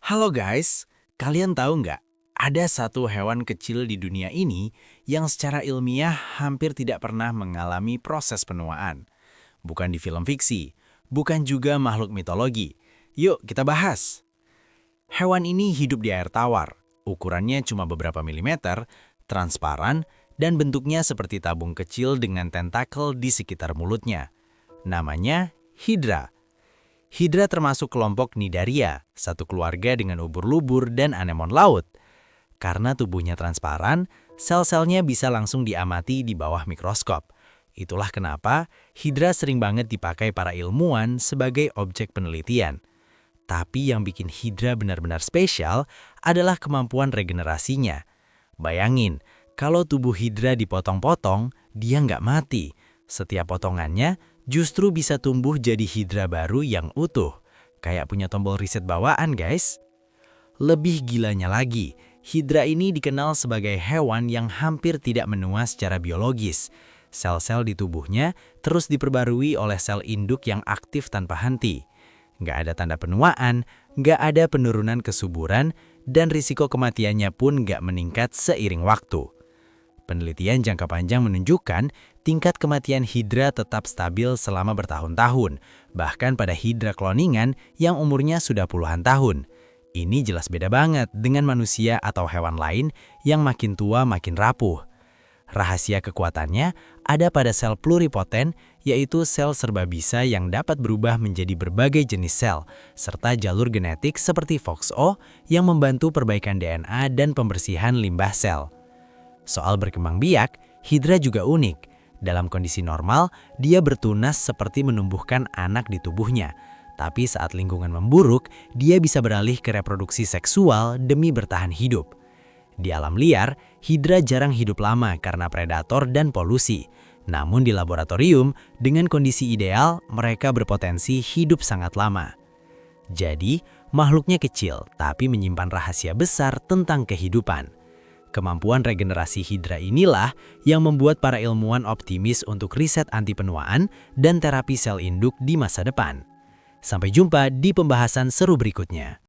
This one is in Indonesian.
Halo guys, kalian tahu nggak? Ada satu hewan kecil di dunia ini yang secara ilmiah hampir tidak pernah mengalami proses penuaan. Bukan di film fiksi, bukan juga makhluk mitologi. Yuk kita bahas. Hewan ini hidup di air tawar. Ukurannya cuma beberapa milimeter, transparan, dan bentuknya seperti tabung kecil dengan tentakel di sekitar mulutnya. Namanya Hydra. Hydra termasuk kelompok Cnidaria, satu keluarga dengan ubur-lubur dan anemon laut. Karena tubuhnya transparan, sel-selnya bisa langsung diamati di bawah mikroskop. Itulah kenapa Hydra sering banget dipakai para ilmuwan sebagai objek penelitian. Tapi yang bikin Hydra benar-benar spesial adalah kemampuan regenerasinya. Bayangin, kalau tubuh Hydra dipotong-potong, dia nggak mati. Setiap potongannya justru bisa tumbuh jadi Hydra baru yang utuh. Kayak punya tombol reset bawaan, guys. Lebih gilanya lagi, Hydra ini dikenal sebagai hewan yang hampir tidak menua secara biologis. Sel-sel di tubuhnya terus diperbarui oleh sel induk yang aktif tanpa henti. Nggak ada tanda penuaan, nggak ada penurunan kesuburan, dan risiko kematiannya pun nggak meningkat seiring waktu. Penelitian jangka panjang menunjukkan tingkat kematian Hydra tetap stabil selama bertahun-tahun, bahkan pada Hydra kloningan yang umurnya sudah puluhan tahun. Ini jelas beda banget dengan manusia atau hewan lain yang makin tua makin rapuh. Rahasia kekuatannya ada pada sel pluripoten, yaitu sel serbabisa yang dapat berubah menjadi berbagai jenis sel, serta jalur genetik seperti FOXO yang membantu perbaikan DNA dan pembersihan limbah sel. Soal berkembang biak, Hydra juga unik. Dalam kondisi normal, dia bertunas seperti menumbuhkan anak di tubuhnya. Tapi saat lingkungan memburuk, dia bisa beralih ke reproduksi seksual demi bertahan hidup. Di alam liar, Hydra jarang hidup lama karena predator dan polusi. Namun di laboratorium, dengan kondisi ideal, mereka berpotensi hidup sangat lama. Jadi, makhluknya kecil, tapi menyimpan rahasia besar tentang kehidupan. Kemampuan regenerasi Hydra inilah yang membuat para ilmuwan optimis untuk riset anti penuaan dan terapi sel induk di masa depan. Sampai jumpa di pembahasan seru berikutnya.